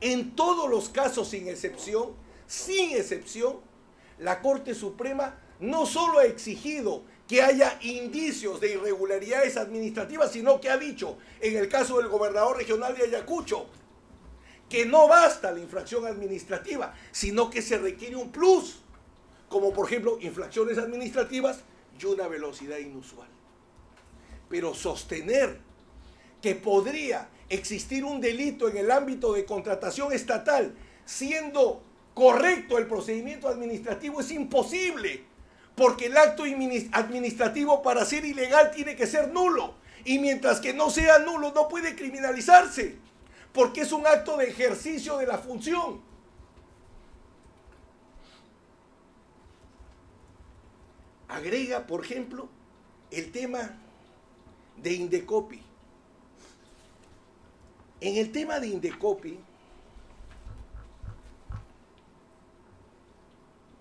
En todos los casos, sin excepción, la Corte Suprema no solo ha exigido que haya indicios de irregularidades administrativas, sino que ha dicho, en el caso del gobernador regional de Ayacucho, que no basta la infracción administrativa, sino que se requiere un plus, como por ejemplo infracciones administrativas y una velocidad inusual. Pero sostener que podría existir un delito en el ámbito de contratación estatal siendo correcto el procedimiento administrativo es imposible, porque el acto administrativo para ser ilegal tiene que ser nulo, y mientras que no sea nulo no puede criminalizarse, porque es un acto de ejercicio de la función. Agrega, por ejemplo, el tema de Indecopi. En el tema de Indecopi,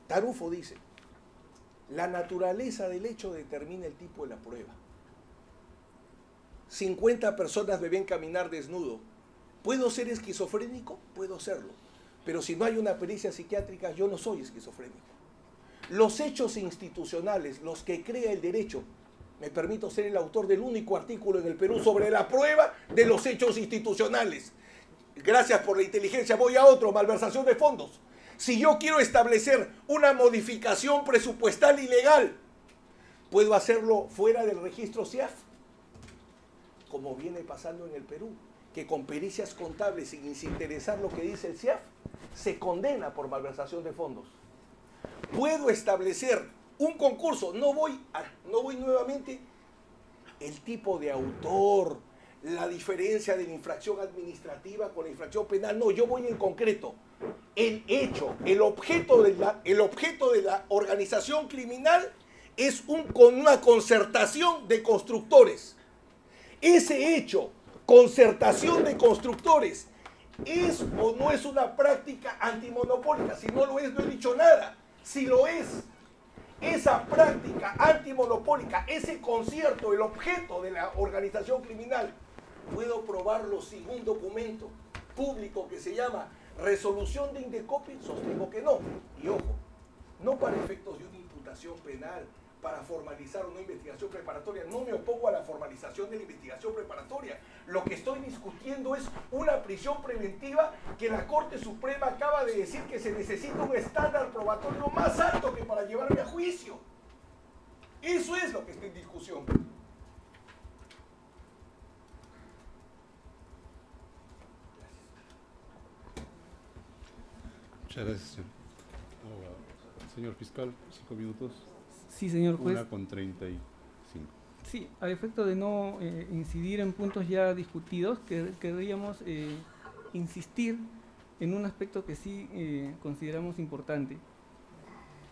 Tarufo dice, la naturaleza del hecho determina el tipo de la prueba. 50 personas me ven caminar desnudo. ¿Puedo ser esquizofrénico? Puedo serlo. Pero si no hay una pericia psiquiátrica, yo no soy esquizofrénico. Los hechos institucionales, los que crea el derecho, me permito ser el autor del único artículo en el Perú sobre la prueba de los hechos institucionales. Gracias por la inteligencia. Voy a otro, malversación de fondos. Si yo quiero establecer una modificación presupuestal ilegal, ¿puedo hacerlo fuera del registro CIAF? Como viene pasando en el Perú, que con pericias contables, sin interesar lo que dice el CIAF, se condena por malversación de fondos. Puedo establecer un concurso, no voy nuevamente, el tipo de autor, la diferencia de la infracción administrativa con la infracción penal, no, yo voy en concreto. El hecho, el objeto de la organización criminal es con una concertación de constructores. Ese hecho, concertación de constructores, ¿es o no es una práctica antimonopólica? Si no lo es, no he dicho nada. Si lo es, esa práctica antimonopólica, ese concierto, el objeto de la organización criminal, puedo probarlo sin un documento público que se llama resolución de Indecopi. Sostengo que no. Y ojo, no para efectos de una imputación penal, para formalizar una investigación preparatoria. No me opongo a la formalización de la investigación preparatoria. Lo que estoy discutiendo es una prisión preventiva que la Corte Suprema acaba de decir que se necesita un estándar probatorio más alto que para llevarme a juicio. Eso es lo que está en discusión. Muchas gracias, señor. Señor fiscal, 5 minutos. Sí, señor juez. 1:35. Sí, a efecto de no incidir en puntos ya discutidos, querríamos insistir en un aspecto que sí consideramos importante.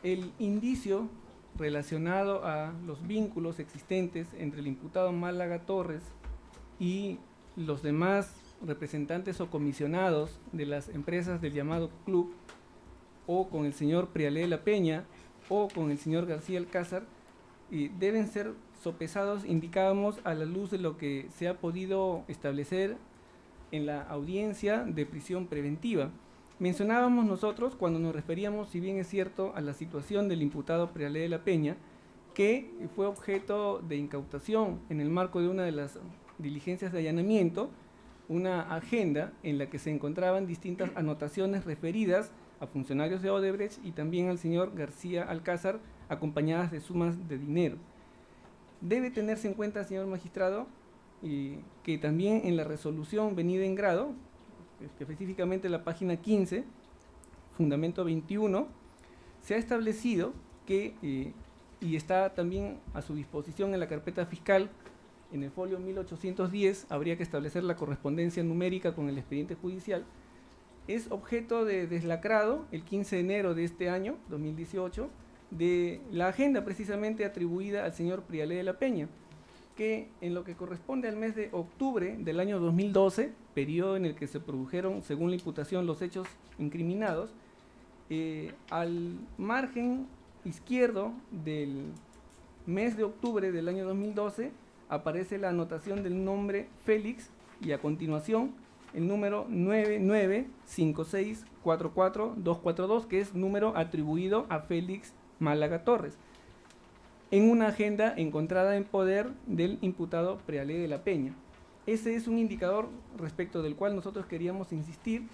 El indicio relacionado a los vínculos existentes entre el imputado Málaga Torres y los demás representantes o comisionados de las empresas del llamado club, o con el señor Prialé de la Peña, o con el señor García Alcázar, deben ser sopesados, indicábamos, a la luz de lo que se ha podido establecer en la audiencia de prisión preventiva. Mencionábamos nosotros, cuando nos referíamos, si bien es cierto, a la situación del imputado Prialé de la Peña, que fue objeto de incautación en el marco de una de las diligencias de allanamiento, una agenda en la que se encontraban distintas anotaciones referidas a funcionarios de Odebrecht y también al señor García Alcázar, acompañadas de sumas de dinero. Debe tenerse en cuenta, señor magistrado, que también en la resolución venida en grado, específicamente la página 15, fundamento 21, se ha establecido que, y está también a su disposición en la carpeta fiscal, en el folio 1810, habría que establecer la correspondencia numérica con el expediente judicial, es objeto de deslacrado el 15 de enero de este año, 2018, de la agenda precisamente atribuida al señor Prialé de la Peña, que en lo que corresponde al mes de octubre del año 2012, periodo en el que se produjeron, según la imputación, los hechos incriminados, al margen izquierdo del mes de octubre del año 2012 aparece la anotación del nombre Félix y a continuación el número 995644242, que es número atribuido a Félix Málaga Torres, en una agenda encontrada en poder del imputado Prealé de la Peña. Ese es un indicador respecto del cual nosotros queríamos insistir,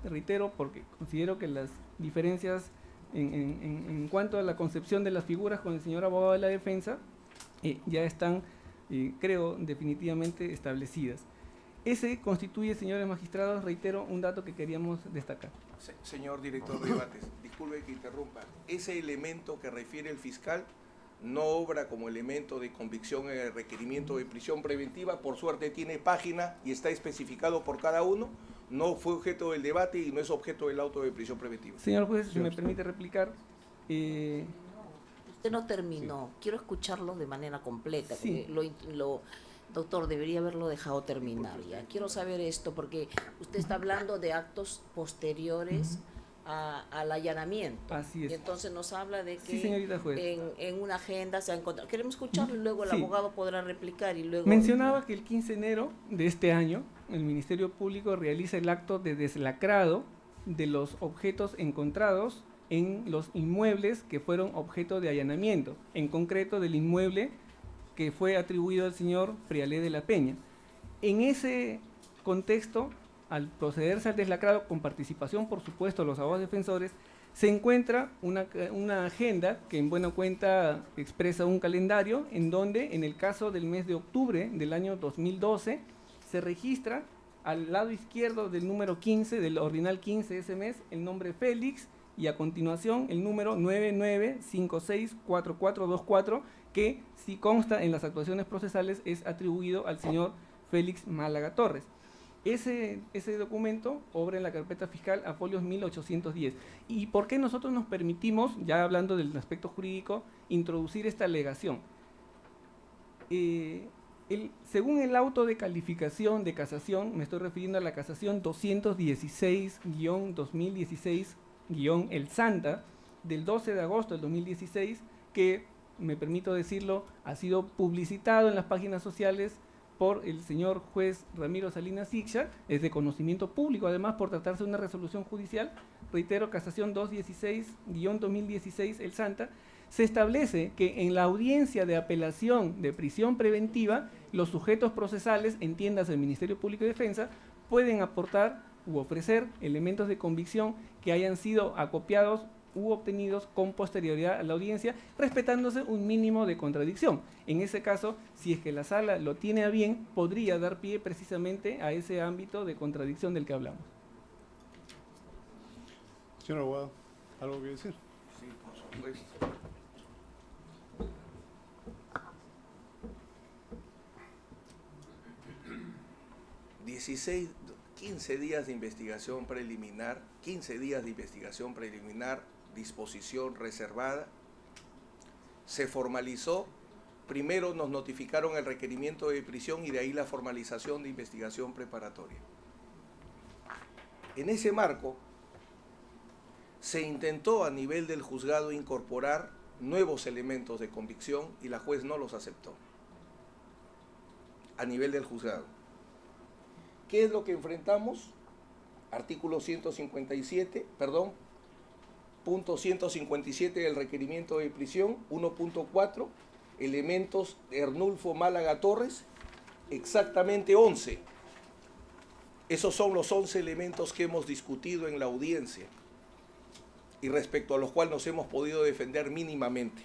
reitero, porque considero que las diferencias en cuanto a la concepción de las figuras con el señor abogado de la defensa ya están, creo, definitivamente establecidas. Ese constituye, señores magistrados, reitero, un dato que queríamos destacar. Señor director de debates, disculpe que interrumpa. Ese elemento que refiere el fiscal no obra como elemento de convicción en el requerimiento de prisión preventiva. Por suerte tiene página y está especificado por cada uno. No fue objeto del debate y no es objeto del auto de prisión preventiva. Señor juez, si me permite replicar. Usted no terminó. Quiero escucharlo de manera completa. Sí. Doctor, debería haberlo dejado terminar ya. Quiero saber esto porque usted está hablando de actos posteriores al allanamiento. Así es. Y entonces nos habla de que Sí, señorita juez. en una agenda se ha encontrado. Queremos escucharlo y luego el Sí. abogado podrá replicar y luego... Mencionaba que el 15 de enero de este año el Ministerio Público realiza el acto de deslacrado de los objetos encontrados en los inmuebles que fueron objeto de allanamiento, en concreto del inmueble que fue atribuido al señor Prealé de la Peña. En ese contexto, al procederse al deslacrado, con participación, por supuesto, de los abogados defensores, se encuentra una agenda que en buena cuenta expresa un calendario en donde, en el caso del mes de octubre del año 2012, se registra al lado izquierdo del número 15, del ordinal 15 de ese mes, el nombre Félix, y a continuación el número 99564424, que si consta en las actuaciones procesales es atribuido al señor Félix Málaga Torres. Ese documento obra en la carpeta fiscal a folios 1810. ¿Y por qué nosotros nos permitimos, ya hablando del aspecto jurídico, introducir esta alegación? Según el auto de calificación de casación, me estoy refiriendo a la casación 216-2016-El Santa, del 12 de agosto del 2016, que, me permito decirlo, ha sido publicitado en las páginas sociales por el señor juez Ramiro Salinas Ixcha, es de conocimiento público, además, por tratarse de una resolución judicial. Reitero, casación 216-2016 El Santa. Se establece que en la audiencia de apelación de prisión preventiva, los sujetos procesales, entiéndase el Ministerio Público y Defensa, pueden aportar u ofrecer elementos de convicción que hayan sido acopiados u obtenidos con posterioridad a la audiencia, respetándose un mínimo de contradicción. En ese caso, si es que la sala lo tiene a bien, podría dar pie precisamente a ese ámbito de contradicción del que hablamos. Señor abogado, ¿algo que decir? Sí, por supuesto. 15 días de investigación preliminar, 15 días de investigación preliminar, disposición reservada, se formalizó, primero nos notificaron el requerimiento de prisión y de ahí la formalización de investigación preparatoria. En ese marco, se intentó a nivel del juzgado incorporar nuevos elementos de convicción y la juez no los aceptó. A nivel del juzgado. ¿Qué es lo que enfrentamos? Artículo 157, perdón, punto 157 del requerimiento de prisión, 1.4, elementos de Ernulfo Málaga Torres, exactamente 11. Esos son los 11 elementos que hemos discutido en la audiencia y respecto a los cuales nos hemos podido defender mínimamente.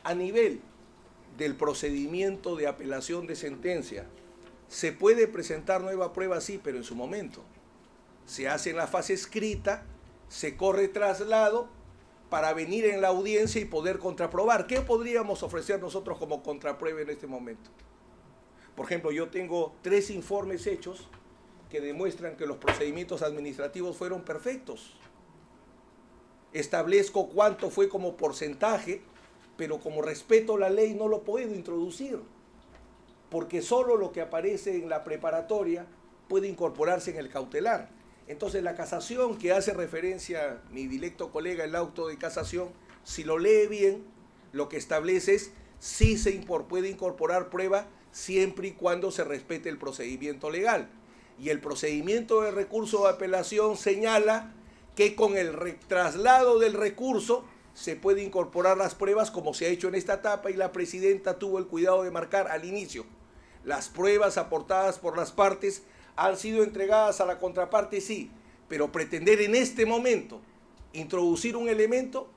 A nivel del procedimiento de apelación de sentencia, se puede presentar nueva prueba, sí, pero en su momento. Se hace en la fase escrita, se corre traslado para venir en la audiencia y poder contraprobar. ¿Qué podríamos ofrecer nosotros como contraprueba en este momento? Por ejemplo, yo tengo 3 informes hechos que demuestran que los procedimientos administrativos fueron perfectos. Establezco cuánto fue como porcentaje, pero como respeto la ley no lo puedo introducir, porque solo lo que aparece en la preparatoria puede incorporarse en el cautelar. Entonces la casación que hace referencia mi directo colega, el auto de casación, si lo lee bien, lo que establece es sí se puede incorporar prueba siempre y cuando se respete el procedimiento legal. Y el procedimiento de recurso de apelación señala que con el traslado del recurso se puede incorporar las pruebas como se ha hecho en esta etapa, y la presidenta tuvo el cuidado de marcar al inicio: las pruebas aportadas por las partes han sido entregadas a la contraparte, sí, pero pretender en este momento introducir un elemento,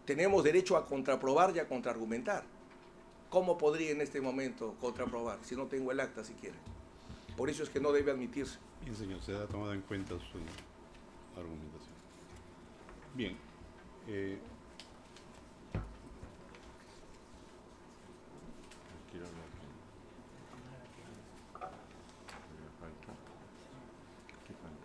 tenemos derecho a contraprobar y a contraargumentar. ¿Cómo podría en este momento contraprobar si no tengo el acta siquiera? Por eso es que no debe admitirse. Bien, señor, se ha tomado en cuenta su argumentación. Bien. Quiero hablar ¿Qué falta?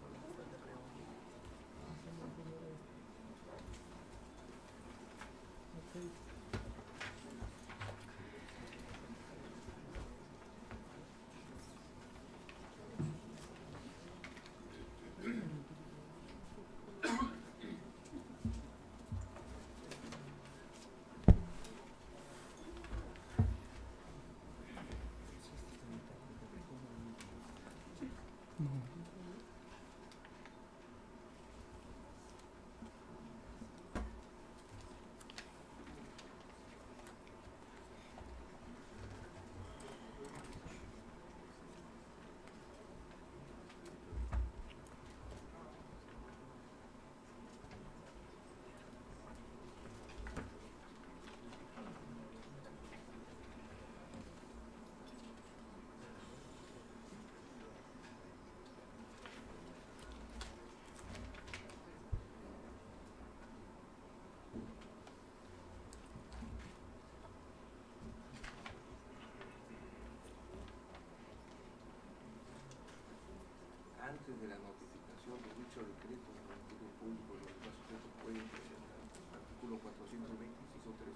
Antes de la notificación de dicho decreto, el Ministerio Público y los demás sujetos pueden presentar artículo 420, inciso 3.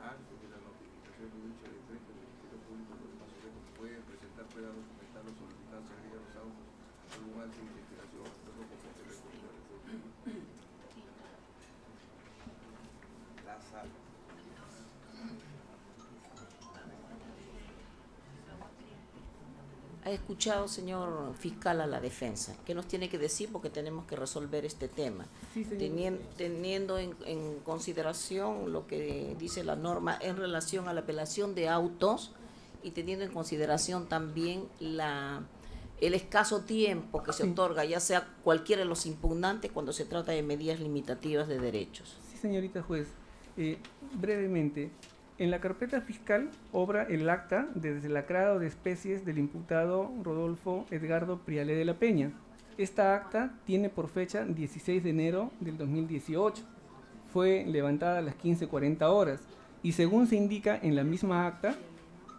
Antes de la notificación de dicho decreto, el Ministerio Público y los demás sujetos pueden presentar pruebas documentales o solicitar servir a los autos algún acto de investigación, hacerlo como se recomienda el la sala. ¿Ha escuchado, señor fiscal, a la defensa? ¿Qué nos tiene que decir? Porque tenemos que resolver este tema. Sí, señor. Teniendo en consideración lo que dice la norma en relación a la apelación de autos y teniendo en consideración también el escaso tiempo que se otorga, ya sea cualquiera de los impugnantes, cuando se trata de medidas limitativas de derechos. Sí, señorita juez. Brevemente, en la carpeta fiscal obra el acta de deslacrado de especies del imputado Rodolfo Edgardo Priale de la Peña. Esta acta tiene por fecha 16 de enero del 2018. Fue levantada a las 15:40 horas y según se indica en la misma acta,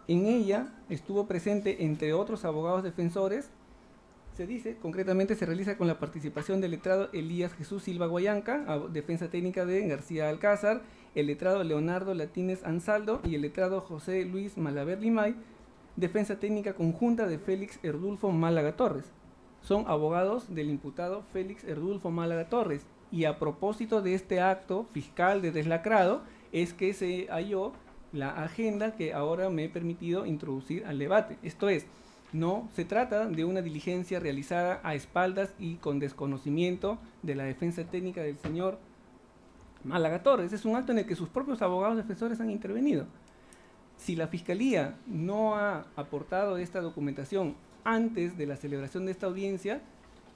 en ella estuvo presente, entre otros abogados defensores, se dice, concretamente se realiza con la participación del letrado Elías Jesús Silva Guayanca, defensa técnica de García Alcázar, el letrado Leonardo Latínez Ansaldo y el letrado José Luis Malaver Limay, defensa técnica conjunta de Félix Erdulfo Málaga Torres. Son abogados del imputado Félix Erdulfo Málaga Torres. Y a propósito de este acto fiscal de deslacrado, es que se halló la agenda que ahora me he permitido introducir al debate. Esto es, no se trata de una diligencia realizada a espaldas y con desconocimiento de la defensa técnica del señor Málaga Torres. Es un acto en el que sus propios abogados defensores han intervenido. Si la Fiscalía no ha aportado esta documentación antes de la celebración de esta audiencia,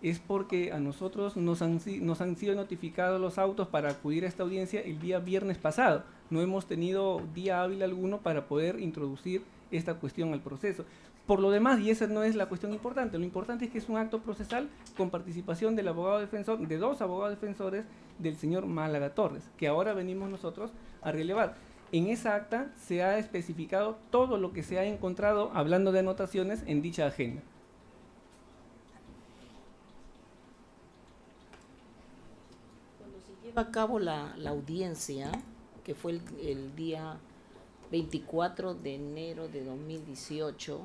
es porque a nosotros nos han sido notificados los autos para acudir a esta audiencia el día viernes pasado. No hemos tenido día hábil alguno para poder introducir esta cuestión al proceso. Por lo demás, y esa no es la cuestión importante, lo importante es que es un acto procesal con participación del abogado defensor, de dos abogados defensores del señor Málaga Torres, que ahora venimos nosotros a relevar. En esa acta se ha especificado todo lo que se ha encontrado, hablando de anotaciones, en dicha agenda. Cuando se lleva a cabo la audiencia, que fue el día 24 de enero de 2018,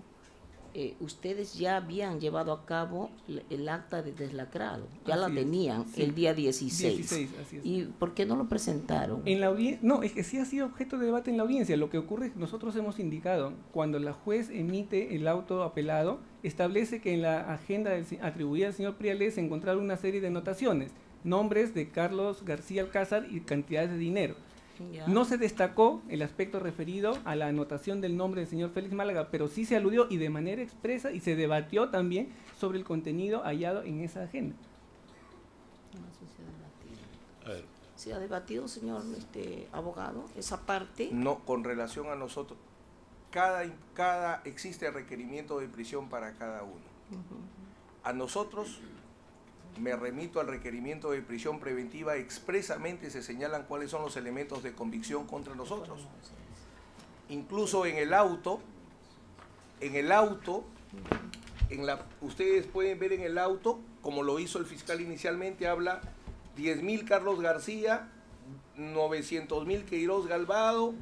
ustedes ya habían llevado a cabo el acta de deslacrado, ya Así la es, tenían sí. el día 16. 16, así es. ¿Y por qué no lo presentaron? En la no, es que sí ha sido objeto de debate en la audiencia. Lo que ocurre es que nosotros hemos indicado, cuando la juez emite el auto apelado, establece que en la agenda atribuida al señor Prialé se encontraron una serie de anotaciones, nombres de Carlos García Alcázar y cantidades de dinero. Ya. No se destacó el aspecto referido a la anotación del nombre del señor Félix Málaga, pero sí se aludió y de manera expresa y se debatió también sobre el contenido hallado en esa agenda. A ver, ¿Se ha debatido, señor abogado, esa parte? No, con relación a nosotros, existe requerimiento de prisión para cada uno. A nosotros me remito al requerimiento de prisión preventiva, expresamente se señalan cuáles son los elementos de convicción contra nosotros. Incluso en el auto, ustedes pueden ver en el auto, como lo hizo el fiscal inicialmente, habla 10.000 Carlos García, 900.000 Queiroz Galvado,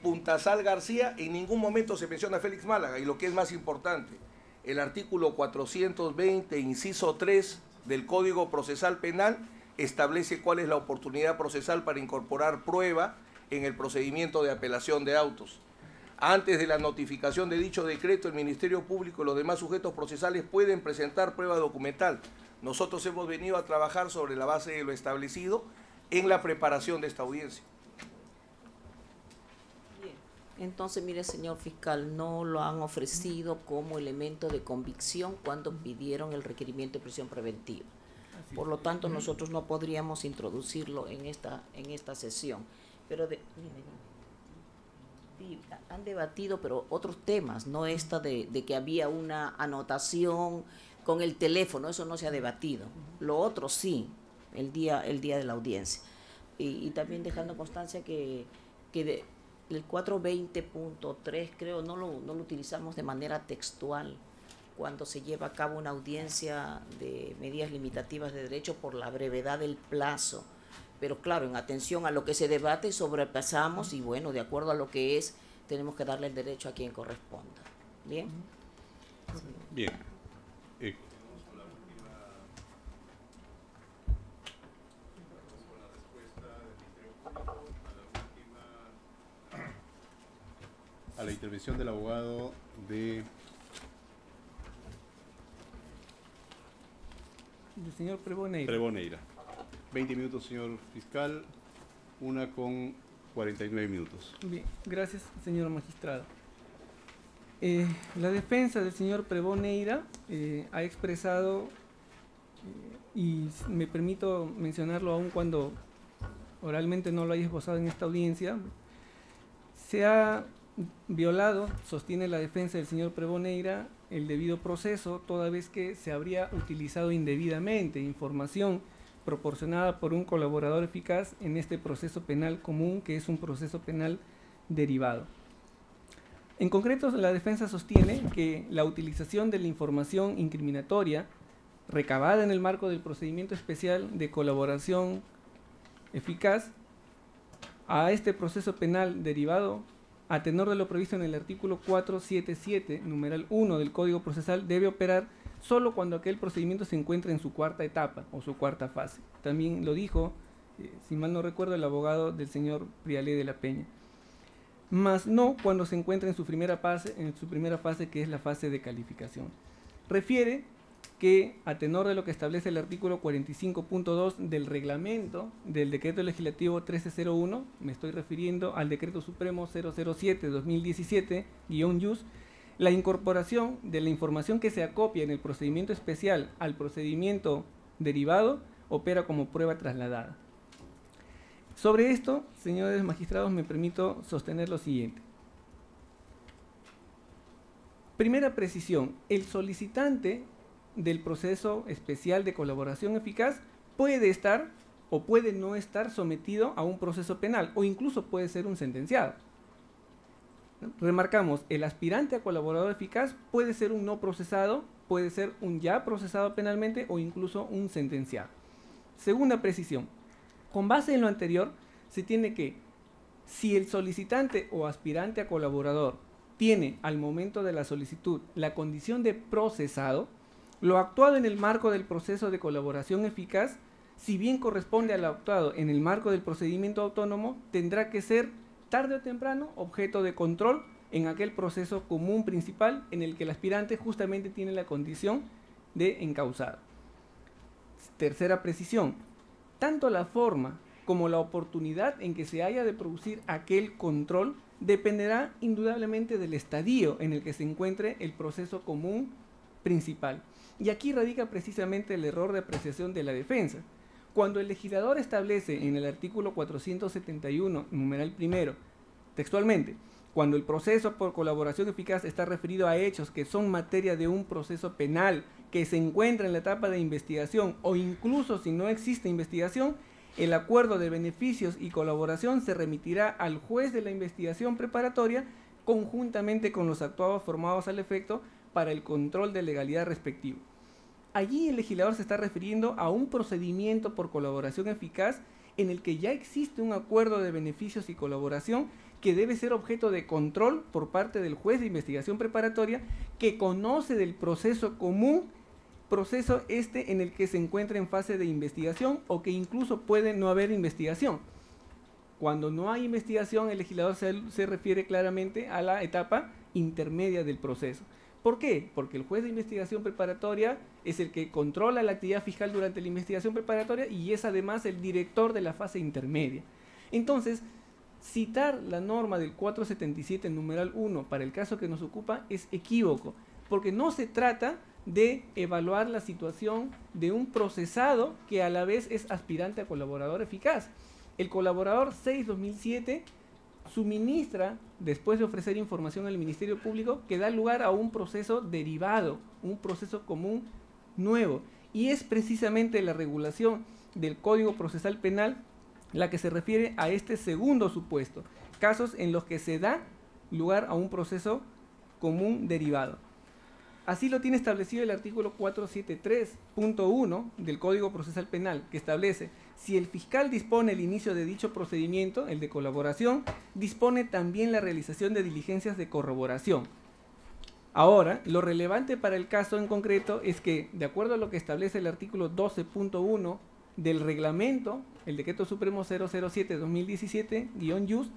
Puntasal García. En ningún momento se menciona a Félix Málaga, y lo que es más importante, el artículo 420, inciso 3 del Código Procesal Penal establece cuál es la oportunidad procesal para incorporar prueba en el procedimiento de apelación de autos. Antes de la notificación de dicho decreto, el Ministerio Público y los demás sujetos procesales pueden presentar prueba documental. Nosotros hemos venido a trabajar sobre la base de lo establecido en la preparación de esta audiencia. Entonces, mire, señor fiscal, no lo han ofrecido como elemento de convicción cuando pidieron el requerimiento de prisión preventiva. Por lo tanto, nosotros no podríamos introducirlo en esta sesión. Pero han debatido, pero otros temas, no esta de que había una anotación con el teléfono, eso no se ha debatido. Lo otro sí, el día de la audiencia. Y también dejando constancia que el 420.3 creo no lo utilizamos de manera textual cuando se lleva a cabo una audiencia de medidas limitativas de derecho por la brevedad del plazo. Pero claro, en atención a lo que se debate, sobrepasamos y bueno, de acuerdo a lo que es, tenemos que darle el derecho a quien corresponda. ¿Bien? bien. A la intervención del abogado de... El señor Preboneira. Preboneira. 20 minutos, señor fiscal, 1:49 minutos. Bien, gracias, señor magistrado. La defensa del señor Preboneira ha expresado, y me permito mencionarlo aun cuando oralmente no lo haya esbozado en esta audiencia, se ha violado, sostiene la defensa del señor Preboneira, el debido proceso, toda vez que se habría utilizado indebidamente información proporcionada por un colaborador eficaz en este proceso penal común, que es un proceso penal derivado. En concreto, la defensa sostiene que la utilización de la información incriminatoria recabada en el marco del procedimiento especial de colaboración eficaz a este proceso penal derivado, a tenor de lo previsto en el artículo 477, numeral 1 del Código Procesal, debe operar solo cuando aquel procedimiento se encuentra en su cuarta etapa o su cuarta fase. También lo dijo, si mal no recuerdo, el abogado del señor Prialé de la Peña. Más no cuando se encuentra en su primera fase, que es la fase de calificación. Refiere que, a tenor de lo que establece el artículo 45.2 del reglamento del decreto legislativo 1301, me estoy refiriendo al decreto supremo 007-2017-YUS, la incorporación de la información que se acopia en el procedimiento especial al procedimiento derivado opera como prueba trasladada. Sobre esto, señores magistrados, me permito sostener lo siguiente. Primera precisión, el solicitante del proceso especial de colaboración eficaz puede estar o puede no estar sometido a un proceso penal o incluso puede ser un sentenciado. Remarcamos, el aspirante a colaborador eficaz puede ser un no procesado, puede ser un ya procesado penalmente o incluso un sentenciado. Segunda precisión, con base en lo anterior, se tiene que, si el solicitante o aspirante a colaborador tiene al momento de la solicitud la condición de procesado, lo actuado en el marco del proceso de colaboración eficaz, si bien corresponde a lo actuado en el marco del procedimiento autónomo, tendrá que ser tarde o temprano objeto de control en aquel proceso común principal en el que el aspirante justamente tiene la condición de encausado. Tercera precisión, tanto la forma como la oportunidad en que se haya de producir aquel control dependerá indudablemente del estadio en el que se encuentre el proceso común principal. Y aquí radica precisamente el error de apreciación de la defensa. Cuando el legislador establece en el artículo 471, numeral primero, textualmente, cuando el proceso por colaboración eficaz está referido a hechos que son materia de un proceso penal que se encuentra en la etapa de investigación o incluso si no existe investigación, el acuerdo de beneficios y colaboración se remitirá al juez de la investigación preparatoria conjuntamente con los actuados formados al efecto para el control de legalidad respectivo. Allí el legislador se está refiriendo a un procedimiento por colaboración eficaz en el que ya existe un acuerdo de beneficios y colaboración que debe ser objeto de control por parte del juez de investigación preparatoria que conoce del proceso común, proceso en el que se encuentra en fase de investigación o que incluso puede no haber investigación. Cuando no hay investigación, el legislador se refiere claramente a la etapa intermedia del proceso. ¿Por qué? Porque el juez de investigación preparatoria es el que controla la actividad fiscal durante la investigación preparatoria y es además el director de la fase intermedia. Entonces, citar la norma del 477 numeral 1 para el caso que nos ocupa es equívoco, porque no se trata de evaluar la situación de un procesado que a la vez es aspirante a colaborador eficaz. El colaborador 6/2007 suministra, después de ofrecer información al Ministerio Público, que da lugar a un proceso derivado, un proceso común nuevo. Y es precisamente la regulación del Código Procesal Penal la que se refiere a este segundo supuesto, casos en los que se da lugar a un proceso común derivado. Así lo tiene establecido el artículo 473.1 del Código Procesal Penal, que establece: si el fiscal dispone el inicio de dicho procedimiento, el de colaboración, dispone también la realización de diligencias de corroboración. Ahora, lo relevante para el caso en concreto es que, de acuerdo a lo que establece el artículo 12.1 del reglamento, el Decreto Supremo 007-2017-JUS,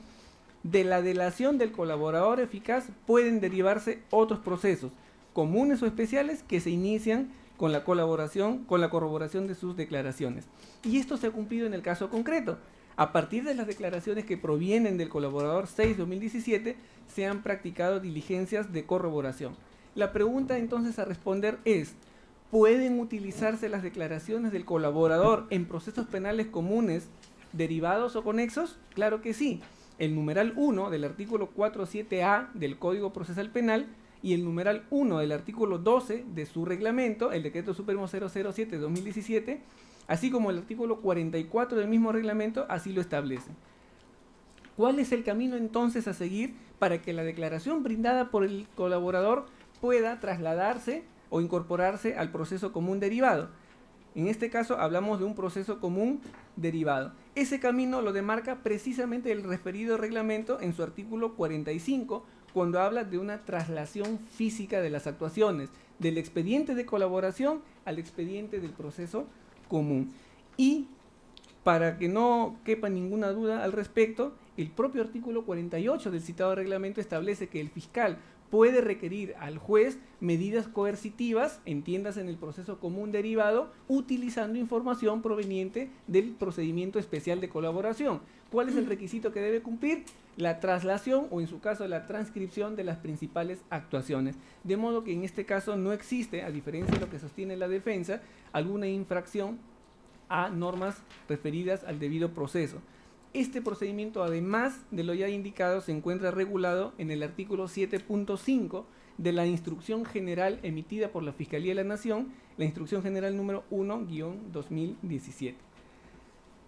de la delación del colaborador eficaz pueden derivarse otros procesos, comunes o especiales, que se inician con la corroboración de sus declaraciones. Y esto se ha cumplido en el caso concreto. A partir de las declaraciones que provienen del colaborador 6/2017, se han practicado diligencias de corroboración. La pregunta entonces a responder es: ¿pueden utilizarse las declaraciones del colaborador en procesos penales comunes, derivados o conexos? Claro que sí. El numeral 1 del artículo 47A del Código Procesal Penal y el numeral 1 del artículo 12 de su reglamento, el Decreto Supremo 007-2017, así como el artículo 44 del mismo reglamento, así lo establecen. ¿Cuál es el camino entonces a seguir para que la declaración brindada por el colaborador pueda trasladarse o incorporarse al proceso común derivado? En este caso hablamos de un proceso común derivado. Ese camino lo demarca precisamente el referido reglamento en su artículo 45, cuando habla de una traslación física de las actuaciones, del expediente de colaboración al expediente del proceso común. Y para que no quepa ninguna duda al respecto, el propio artículo 48 del citado reglamento establece que el fiscal puede requerir al juez medidas coercitivas, entiendas en el proceso común derivado, utilizando información proveniente del procedimiento especial de colaboración. ¿Cuál es el requisito que debe cumplir? La traslación o en su caso la transcripción de las principales actuaciones. De modo que en este caso no existe, a diferencia de lo que sostiene la defensa, alguna infracción a normas referidas al debido proceso. Este procedimiento, además de lo ya indicado, se encuentra regulado en el artículo 7.5 de la Instrucción General emitida por la Fiscalía de la Nación, la Instrucción General número 1-2017.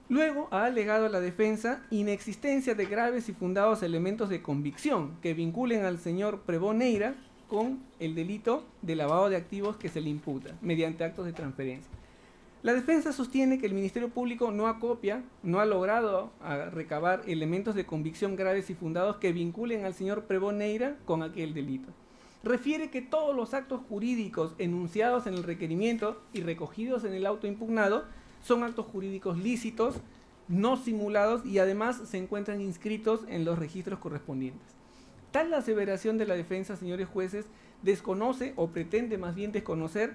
Luego ha alegado la defensa inexistencia de graves y fundados elementos de convicción que vinculen al señor Prevó Neira con el delito de lavado de activos que se le imputa mediante actos de transferencia. La defensa sostiene que el Ministerio Público no acopia, no ha logrado recabar elementos de convicción graves y fundados que vinculen al señor Prevón Neira con aquel delito. Refiere que todos los actos jurídicos enunciados en el requerimiento y recogidos en el auto impugnado son actos jurídicos lícitos, no simulados y además se encuentran inscritos en los registros correspondientes. Tal aseveración de la defensa, señores jueces, desconoce o pretende más bien desconocer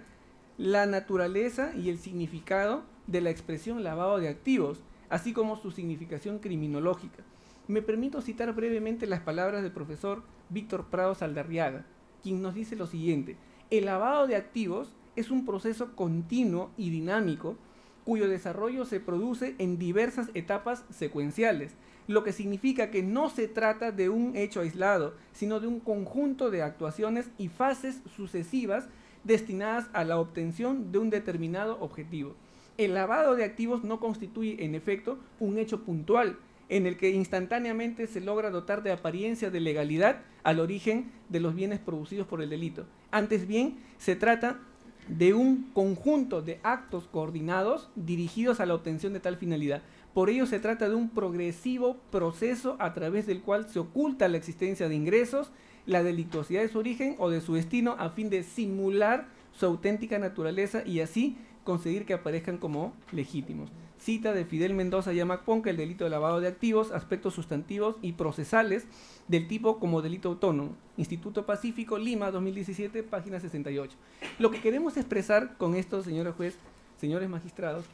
la naturaleza y el significado de la expresión lavado de activos, así como su significación criminológica. Me permito citar brevemente las palabras del profesor Víctor Prados Aldarriaga, quien nos dice lo siguiente: el lavado de activos es un proceso continuo y dinámico cuyo desarrollo se produce en diversas etapas secuenciales, lo que significa que no se trata de un hecho aislado, sino de un conjunto de actuaciones y fases sucesivas destinadas a la obtención de un determinado objetivo. El lavado de activos no constituye, en efecto, un hecho puntual en el que instantáneamente se logra dotar de apariencia de legalidad al origen de los bienes producidos por el delito. Antes bien, se trata de un conjunto de actos coordinados dirigidos a la obtención de tal finalidad. Por ello se trata de un progresivo proceso a través del cual se oculta la existencia de ingresos, la delictuosidad de su origen o de su destino a fin de simular su auténtica naturaleza y así conseguir que aparezcan como legítimos. Cita de Fidel Mendoza y Amac Ponca, el delito de lavado de activos, aspectos sustantivos y procesales del tipo como delito autónomo. Instituto Pacífico, Lima, 2017, página 68. Lo que queremos expresar con esto, señora juez, señores magistrados,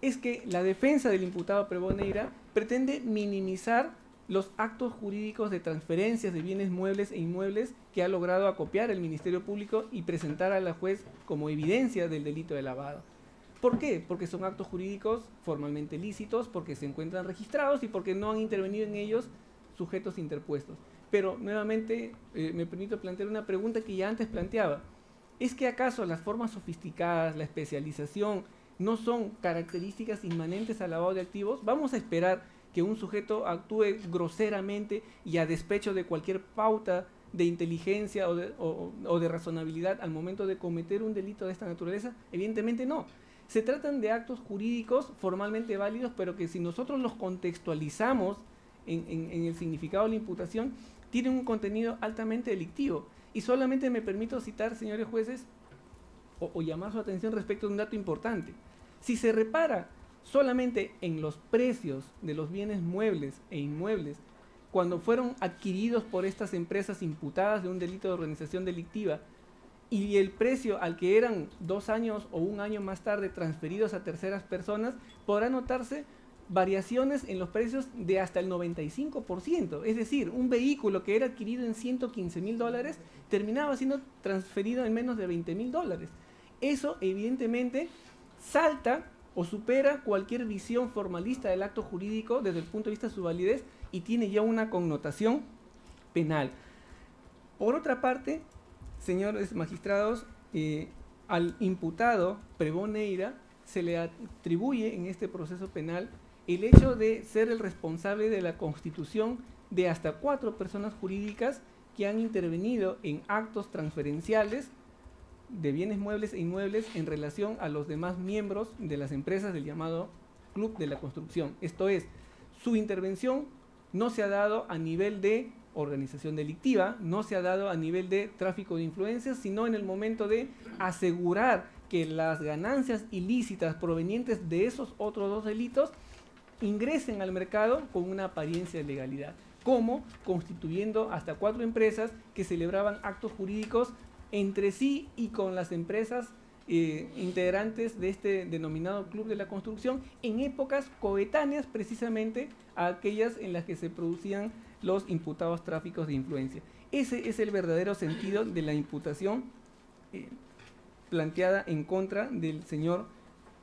es que la defensa del imputado Prevón Neira pretende minimizar los actos jurídicos de transferencias de bienes muebles e inmuebles que ha logrado acopiar el Ministerio Público y presentar a la juez como evidencia del delito de lavado. ¿Por qué? Porque son actos jurídicos formalmente lícitos, porque se encuentran registrados y porque no han intervenido en ellos sujetos interpuestos. Pero nuevamente me permito plantear una pregunta que ya antes planteaba. ¿Es que acaso las formas sofisticadas, la especialización, no son características inmanentes al lavado de activos? ¿Vamos a esperar que un sujeto actúe groseramente y a despecho de cualquier pauta de inteligencia o de razonabilidad al momento de cometer un delito de esta naturaleza? Evidentemente no. Se tratan de actos jurídicos formalmente válidos, pero que si nosotros los contextualizamos en el significado de la imputación, tienen un contenido altamente delictivo. Y solamente me permito citar, señores jueces, o llamar su atención respecto de un dato importante. Si se repara solamente en los precios de los bienes muebles e inmuebles cuando fueron adquiridos por estas empresas imputadas de un delito de organización delictiva, y el precio al que eran 2 años o 1 año más tarde transferidos a terceras personas, podrá notarse variaciones en los precios de hasta el 95%. Es decir, un vehículo que era adquirido en $115,000 terminaba siendo transferido en menos de $20,000. Eso evidentemente salta o supera cualquier visión formalista del acto jurídico desde el punto de vista de su validez y tiene ya una connotación penal. Por otra parte, señores magistrados, al imputado Prevón Neira se le atribuye en este proceso penal el hecho de ser el responsable de la constitución de hasta 4 personas jurídicas que han intervenido en actos transferenciales de bienes muebles e inmuebles en relación a los demás miembros de las empresas del llamado Club de la Construcción. Esto es, su intervención no se ha dado a nivel de organización delictiva, no se ha dado a nivel de tráfico de influencias, sino en el momento de asegurar que las ganancias ilícitas provenientes de esos otros 2 delitos ingresen al mercado con una apariencia de legalidad, como constituyendo hasta 4 empresas que celebraban actos jurídicos entre sí y con las empresas integrantes de este denominado Club de la Construcción en épocas coetáneas precisamente a aquellas en las que se producían los imputados tráficos de influencia. Ese es el verdadero sentido de la imputación planteada en contra del señor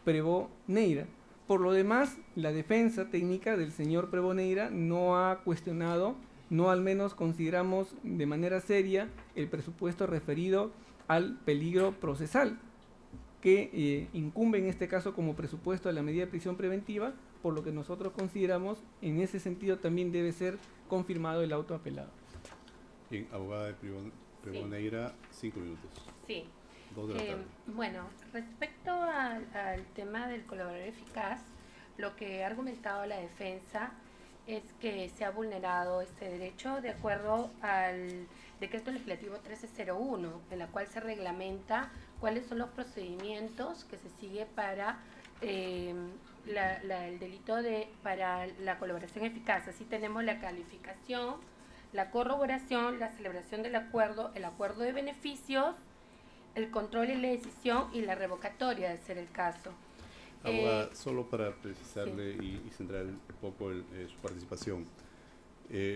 Prevón Neira. Por lo demás, la defensa técnica del señor Prevón Neira no ha cuestionado, no al menos consideramos de manera seria el presupuesto referido al peligro procesal, que incumbe en este caso como presupuesto de la medida de prisión preventiva, por lo que nosotros consideramos en ese sentido también debe ser confirmado el auto apelado. Bien, abogada de Prevón Neira, 5 minutos. Sí. 2 de la tarde. Bueno, respecto al tema del colaborador eficaz, lo que ha argumentado la defensa es que se ha vulnerado este derecho de acuerdo al decreto legislativo 1301, en la cual se reglamenta cuáles son los procedimientos que se sigue para el delito para la colaboración eficaz. Así tenemos la calificación, la corroboración, la celebración del acuerdo, el acuerdo de beneficios, el control y la decisión y la revocatoria, de ser el caso. Abogada, solo para precisarle y centrar un poco su participación.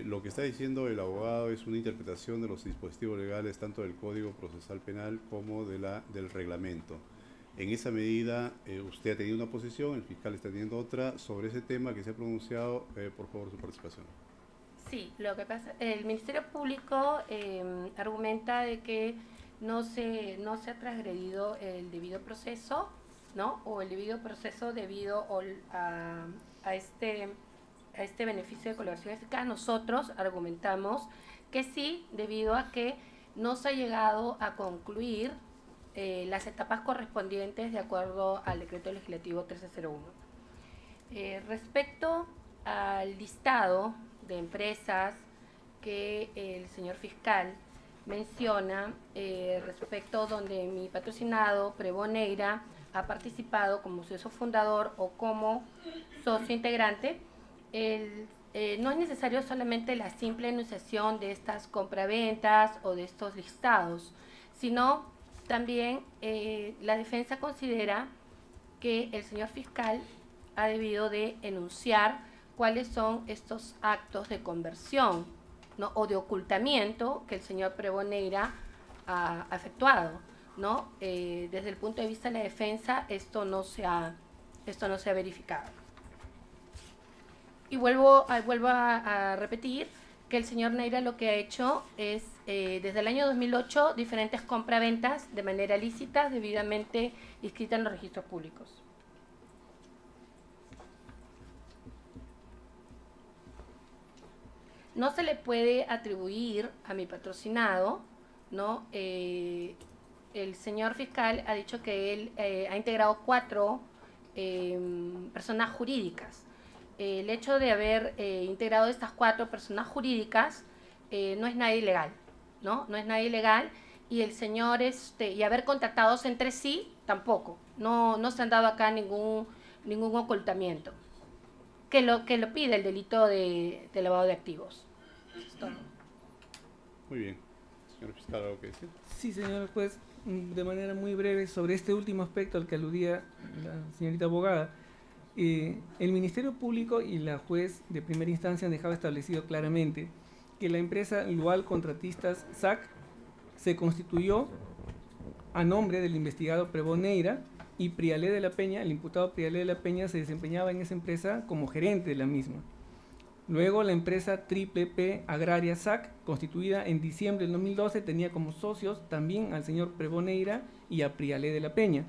Lo que está diciendo el abogado es una interpretación de los dispositivos legales tanto del Código Procesal Penal como del reglamento. En esa medida, usted ha tenido una posición, el fiscal está teniendo otra sobre ese tema que se ha pronunciado. Por favor, su participación. Sí, lo que pasa, el Ministerio Público argumenta de que no se ha transgredido el debido proceso, ¿no? O el debido proceso debido a este beneficio de colaboración eficaz. Nosotros argumentamos que sí, debido a que no se ha llegado a concluir las etapas correspondientes de acuerdo al decreto legislativo 1301. Respecto al listado de empresas que el señor fiscal menciona, respecto donde mi patrocinado, Preboneira, ha participado como socio fundador o como socio integrante, no es necesario solamente la simple enunciación de estas compraventas o de estos listados, sino también la defensa considera que el señor fiscal ha debido de enunciar cuáles son estos actos de conversión, ¿no? O de ocultamiento que el señor Preboneira ha efectuado, ¿no? Desde el punto de vista de la defensa, esto no se ha verificado. Y vuelvo a repetir que el señor Neira lo que ha hecho es, desde el año 2008, diferentes compraventas de manera lícita, debidamente inscritas en los registros públicos. No se le puede atribuir a mi patrocinado, ¿no? El señor fiscal ha dicho que él ha integrado 4 personas jurídicas. El hecho de haber integrado estas 4 personas jurídicas no es nada ilegal, ¿no? No es nada ilegal, y el señor y haber contactados entre sí tampoco. No se han dado acá ningún ocultamiento que lo pide el delito de lavado de activos. Muy bien. Señor fiscal, ¿algo que decir? Sí, señor juez, de manera muy breve sobre este último aspecto al que aludía la señorita abogada. El Ministerio Público y la juez de primera instancia han dejado establecido claramente que la empresa Lual Contratistas SAC se constituyó a nombre del investigado Preboneira, y Prialé de la Peña, el imputado Prialé de la Peña, se desempeñaba en esa empresa como gerente de la misma. Luego la empresa Triple P Agraria SAC, constituida en diciembre del 2012, tenía como socios también al señor Preboneira y a Prialé de la Peña.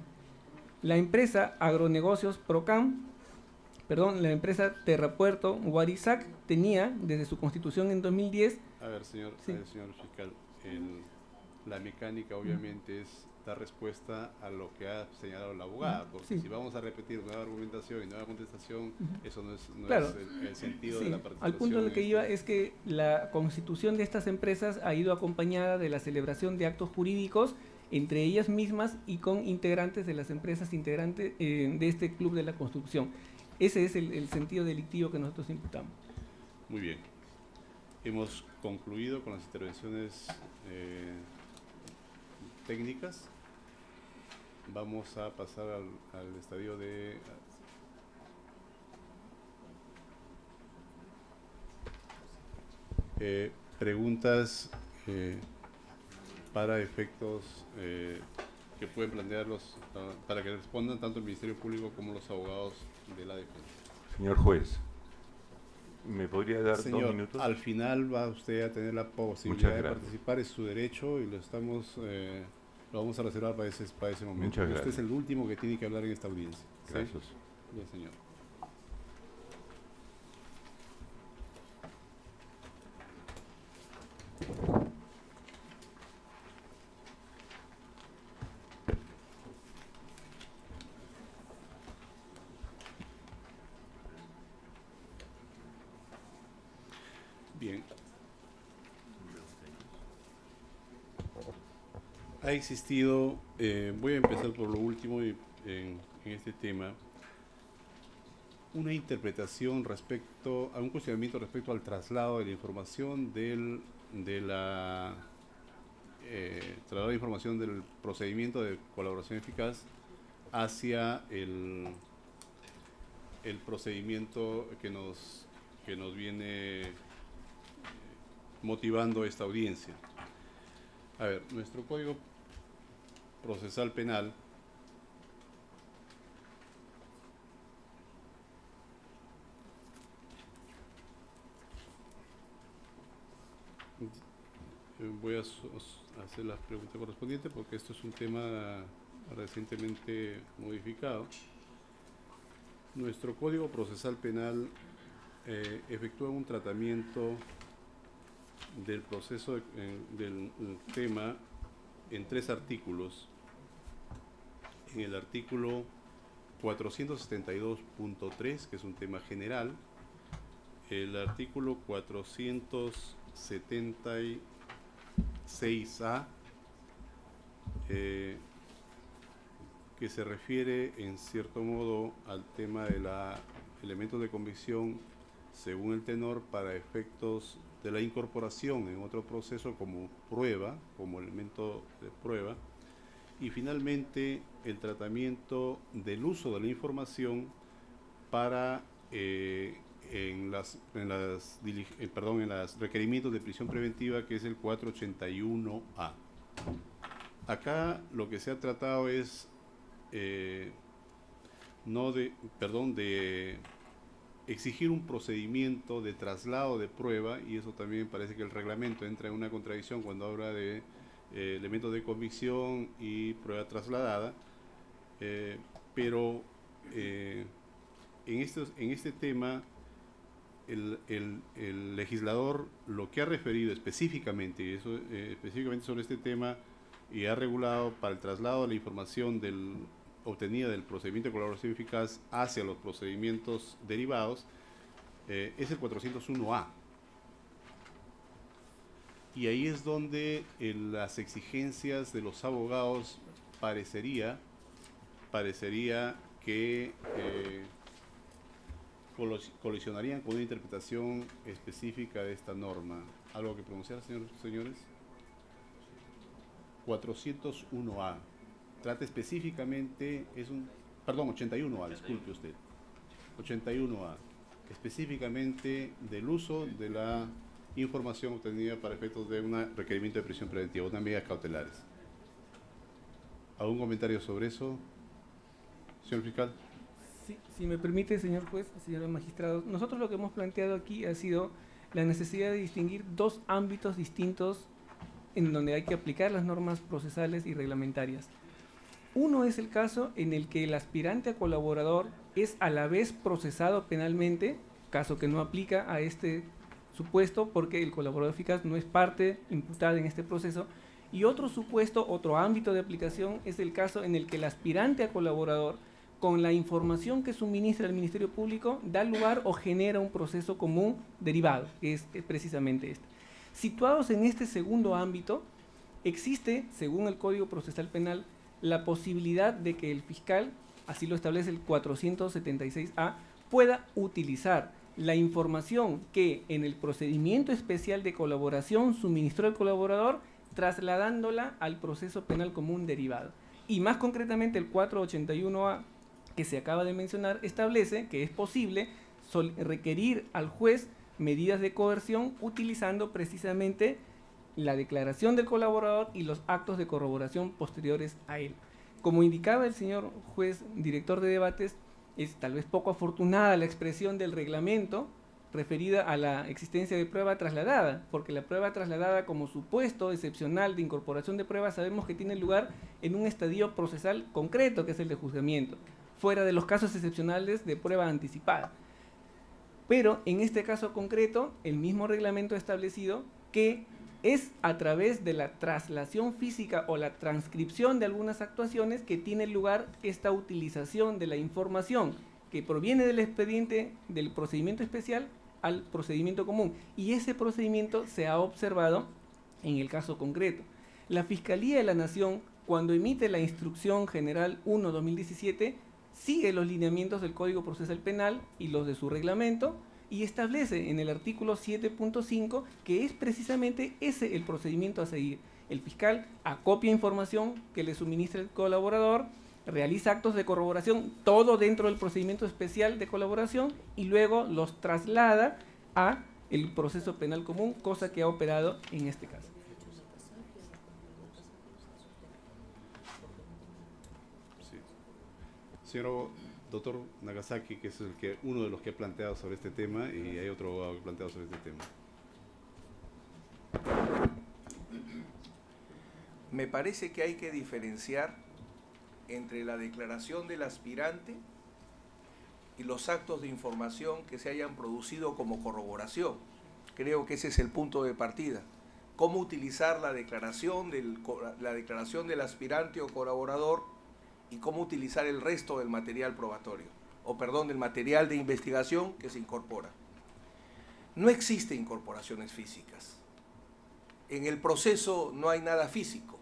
La empresa Agronegocios la empresa Terrapuerto Guarisac tenía, desde su constitución en 2010... A ver, señor fiscal, la mecánica obviamente es dar respuesta a lo que ha señalado la abogada, porque si vamos a repetir nueva argumentación y nueva contestación, eso no es el sentido de la participación. Al punto en el que iba es que la constitución de estas empresas ha ido acompañada de la celebración de actos jurídicos entre ellas mismas y con integrantes de las empresas integrantes de este club de la construcción. Ese es el sentido delictivo que nosotros imputamos. Muy bien. Hemos concluido con las intervenciones técnicas. Vamos a pasar al estadio de... preguntas para efectos que pueden plantearlos para que respondan tanto el Ministerio Público como los abogados de la defensa. Señor juez, ¿me podría dar Señor, 2 minutos? Al final va usted a tener la posibilidad de participar, es su derecho y lo vamos a reservar para ese momento. Muchas gracias. Usted es el último que tiene que hablar en esta audiencia. Gracias. Bien, señor. Ha existido, voy a empezar por lo último en este tema, una interpretación respecto a un cuestionamiento respecto al traslado de la información traslado de información del procedimiento de colaboración eficaz hacia el procedimiento que nos viene motivando esta audiencia. A ver, nuestro Código Procesal Penal voy a hacer las preguntas correspondientes porque esto es un tema recientemente modificado. Nuestro Código Procesal Penal efectúa un tratamiento del proceso del tema en 3 artículos. En el artículo 472.3, que es un tema general, el artículo 476A, que se refiere en cierto modo al tema de los elementos de convicción según el tenor para efectos de la incorporación en otro proceso como prueba, como elemento de prueba, y finalmente el tratamiento del uso de la información para en los requerimientos de prisión preventiva, que es el 481A. Acá lo que se ha tratado es de exigir un procedimiento de traslado de prueba, y eso también parece que el reglamento entra en una contradicción cuando habla de elementos de convicción y prueba trasladada, pero en este tema el legislador lo que ha referido específicamente, específicamente sobre este tema, y ha regulado para el traslado de la información obtenida del procedimiento de colaboración eficaz hacia los procedimientos derivados, es el 401A. Y ahí es donde las exigencias de los abogados parecería que colisionarían con una interpretación específica de esta norma. ¿Algo que pronunciar, señores? 401A. Trata específicamente, 81A, disculpe usted. 81A. Específicamente del uso de la información obtenida para efectos de un requerimiento de prisión preventiva, unas medidas cautelares. ¿Algún comentario sobre eso, señor fiscal? Sí, si me permite, señor juez, señores magistrados, nosotros lo que hemos planteado aquí ha sido la necesidad de distinguir 2 ámbitos distintos en donde hay que aplicar las normas procesales y reglamentarias. Uno es el caso en el que el aspirante a colaborador es a la vez procesado penalmente, caso que no aplica a este supuesto porque el colaborador eficaz no es parte imputada en este proceso. Y otro supuesto, otro ámbito de aplicación es el caso en el que el aspirante a colaborador, con la información que suministra el Ministerio Público, da lugar o genera un proceso común derivado, que es precisamente este. Situados en este segundo ámbito, existe, según el Código Procesal Penal, la posibilidad de que el fiscal, así lo establece el 476A, pueda utilizar la información que en el procedimiento especial de colaboración suministró el colaborador, trasladándola al proceso penal común derivado. Y más concretamente el 481A, que se acaba de mencionar, establece que es posible requerir al juez medidas de coerción utilizando precisamente la declaración del colaborador y los actos de corroboración posteriores a él. Como indicaba el señor juez director de debates, es tal vez poco afortunada la expresión del reglamento referida a la existencia de prueba trasladada, porque la prueba trasladada como supuesto excepcional de incorporación de pruebas sabemos que tiene lugar en un estadio procesal concreto, que es el de juzgamiento, fuera de los casos excepcionales de prueba anticipada. Pero en este caso concreto, el mismo reglamento ha establecido que es a través de la traslación física o la transcripción de algunas actuaciones que tiene lugar esta utilización de la información que proviene del expediente del procedimiento especial al procedimiento común. Y ese procedimiento se ha observado en el caso concreto. La Fiscalía de la Nación, cuando emite la Instrucción General 1/2017, sigue los lineamientos del Código Procesal Penal y los de su reglamento, y establece en el artículo 7.5 que es precisamente ese el procedimiento a seguir. El fiscal acopia información que le suministra el colaborador, realiza actos de corroboración, todo dentro del procedimiento especial de colaboración, y luego los traslada a el proceso penal común, cosa que ha operado en este caso. Sí. Señor doctor Nagasaki, que es uno de los que ha planteado sobre este tema, y hay otro abogado que ha planteado sobre este tema. Me parece que hay que diferenciar entre la declaración del aspirante y los actos de información que se hayan producido como corroboración. Creo que ese es el punto de partida. Cómo utilizar la declaración del aspirante o colaborador y cómo utilizar el resto del material probatorio, del material de investigación que se incorpora. No existen incorporaciones físicas. En el proceso no hay nada físico.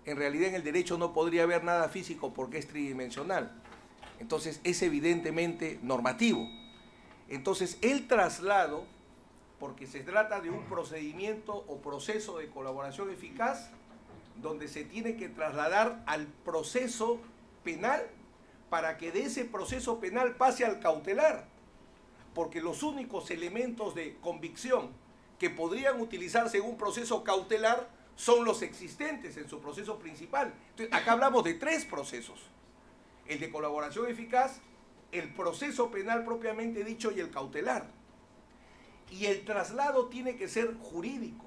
En realidad en el derecho no podría haber nada físico porque es tridimensional. Entonces es evidentemente normativo. Entonces el traslado, porque se trata de un procedimiento o proceso de colaboración eficaz, donde se tiene que trasladar al proceso penal para que de ese proceso penal pase al cautelar, porque los únicos elementos de convicción que podrían utilizarse en un proceso cautelar son los existentes en su proceso principal. Entonces, acá hablamos de 3 procesos: el de colaboración eficaz, el proceso penal propiamente dicho y el cautelar. Y el traslado tiene que ser jurídico,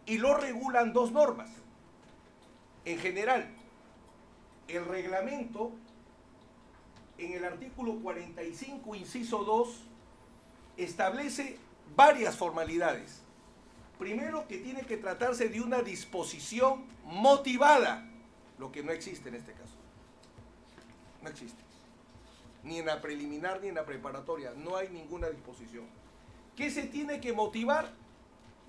y lo regulan 2 normas. En general, el reglamento, en el artículo 45, inciso 2, establece varias formalidades. Primero, que tiene que tratarse de una disposición motivada, lo que no existe en este caso. No existe. Ni en la preliminar ni en la preparatoria. No hay ninguna disposición. ¿Qué se tiene que motivar?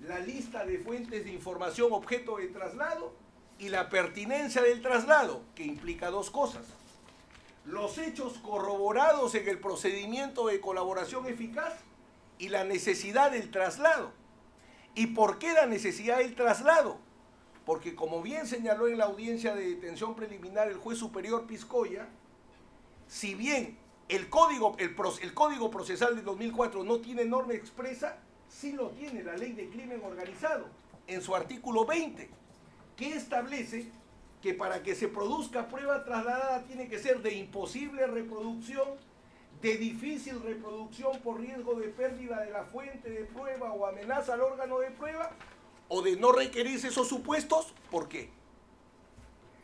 La lista de fuentes de información objeto de traslado y la pertinencia del traslado, que implica 2 cosas. Los hechos corroborados en el procedimiento de colaboración eficaz y la necesidad del traslado. ¿Y por qué la necesidad del traslado? Porque, como bien señaló en la audiencia de detención preliminar el juez superior Piscoya, si bien el Código Procesal de 2004 no tiene norma expresa, sí lo tiene la Ley de Crimen Organizado, en su artículo 20, que establece que para que se produzca prueba trasladada tiene que ser de imposible reproducción, de difícil reproducción por riesgo de pérdida de la fuente de prueba o amenaza al órgano de prueba, o de no requerirse esos supuestos. ¿Por qué?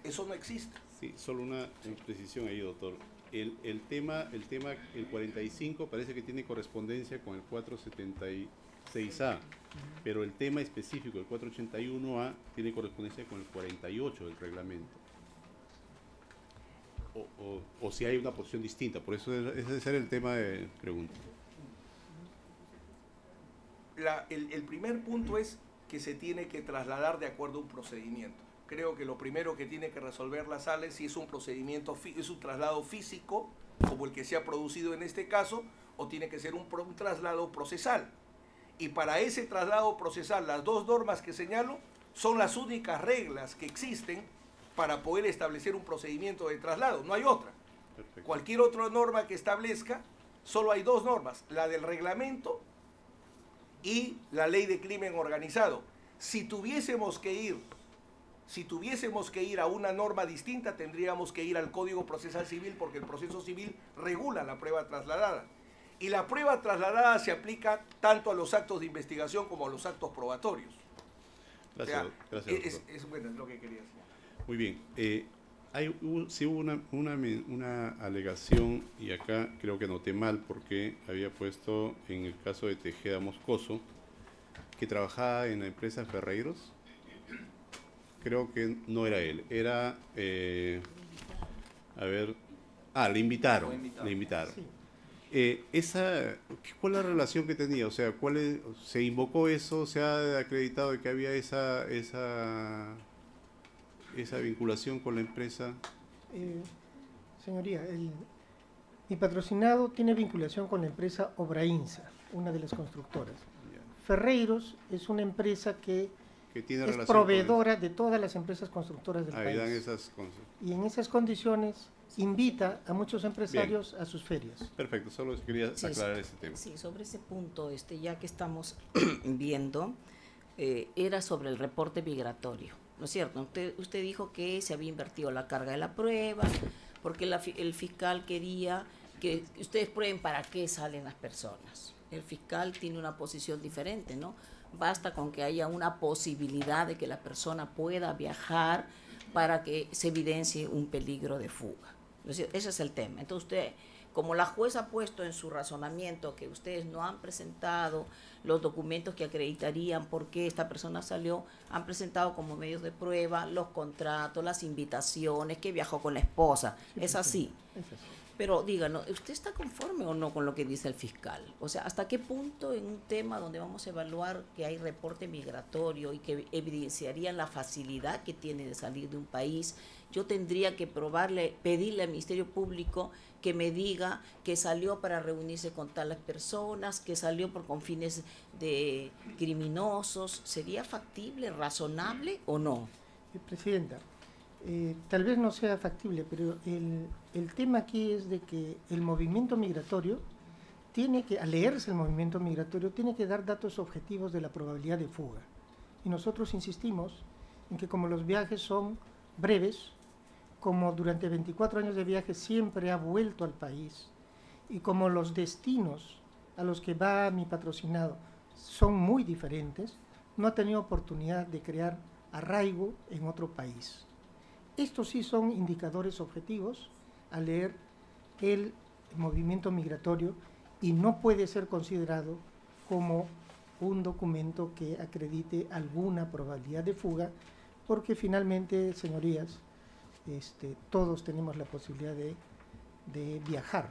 Eso no existe. Sí, solo una precisión ahí, doctor. El tema, el 45 parece que tiene correspondencia con el 476A, pero el tema específico, el 481A, tiene correspondencia con el 48 del reglamento. O si hay una posición distinta, por eso ese era el tema de pregunta. El primer punto es que se tiene que trasladar de acuerdo a un procedimiento. Creo que lo primero que tiene que resolver la sala es si es un procedimiento, es un traslado físico, como el que se ha producido en este caso, o tiene que ser un traslado procesal. Y para ese traslado procesal, las 2 normas que señalo son las únicas reglas que existen para poder establecer un procedimiento de traslado. No hay otra. Perfecto. Cualquier otra norma que establezca, solo hay 2 normas: la del reglamento y la Ley de Crimen Organizado. Si tuviésemos que ir a una norma distinta, tendríamos que ir al Código Procesal Civil, porque el proceso civil regula la prueba trasladada. Y la prueba trasladada se aplica tanto a los actos de investigación como a los actos probatorios. Gracias, gracias, es bueno, es lo que quería decir. Muy bien. Sí hubo una alegación, y acá creo que noté mal porque había puesto en el caso de Tejeda Moscoso que trabajaba en la empresa Ferreiros. Creo que no era él, era, le invitaron. Sí. ¿Cuál es la relación que tenía? O sea, ¿se invocó eso? ¿Se ha acreditado de que había esa esa vinculación con la empresa. Señoría, mi patrocinado tiene vinculación con la empresa Obrainsa, una de las constructoras. Ferreiros es una empresa que tiene es proveedora de todas las empresas constructoras del país. Y en esas condiciones invita a muchos empresarios a sus ferias. Perfecto, solo quería aclarar ese tema. Sí, sobre ese punto, ya que estamos viendo, era sobre el reporte migratorio, ¿no es cierto? Usted dijo que se había invertido la carga de la prueba, porque el fiscal quería que ustedes prueben para qué salen las personas. El fiscal tiene una posición diferente, ¿no? Basta con que haya una posibilidad de que la persona pueda viajar para que se evidencie un peligro de fuga. Ese es el tema. Entonces usted, como la jueza ha puesto en su razonamiento que ustedes no han presentado los documentos que acreditarían por qué esta persona salió, han presentado como medios de prueba los contratos, las invitaciones, que viajó con la esposa. Es así. Es así. Pero díganos, ¿usted está conforme o no con lo que dice el fiscal? O sea, ¿hasta qué punto en un tema donde vamos a evaluar que hay reporte migratorio y que evidenciarían la facilidad que tiene de salir de un país, yo tendría que pedirle al Ministerio Público que me diga que salió para reunirse con tales personas, que salió con fines de criminosos? ¿Sería factible, razonable o no? Presidenta, tal vez no sea factible, pero el tema aquí es de que el movimiento migratorio al leerse el movimiento migratorio, tiene que dar datos objetivos de la probabilidad de fuga. Y nosotros insistimos en que como los viajes son breves, como durante 24 años de viaje siempre ha vuelto al país, y como los destinos a los que va mi patrocinado son muy diferentes, no ha tenido oportunidad de crear arraigo en otro país. Estos sí son indicadores objetivos al leer el movimiento migratorio y no puede ser considerado como un documento que acredite alguna probabilidad de fuga, porque finalmente, señorías, todos tenemos la posibilidad de viajar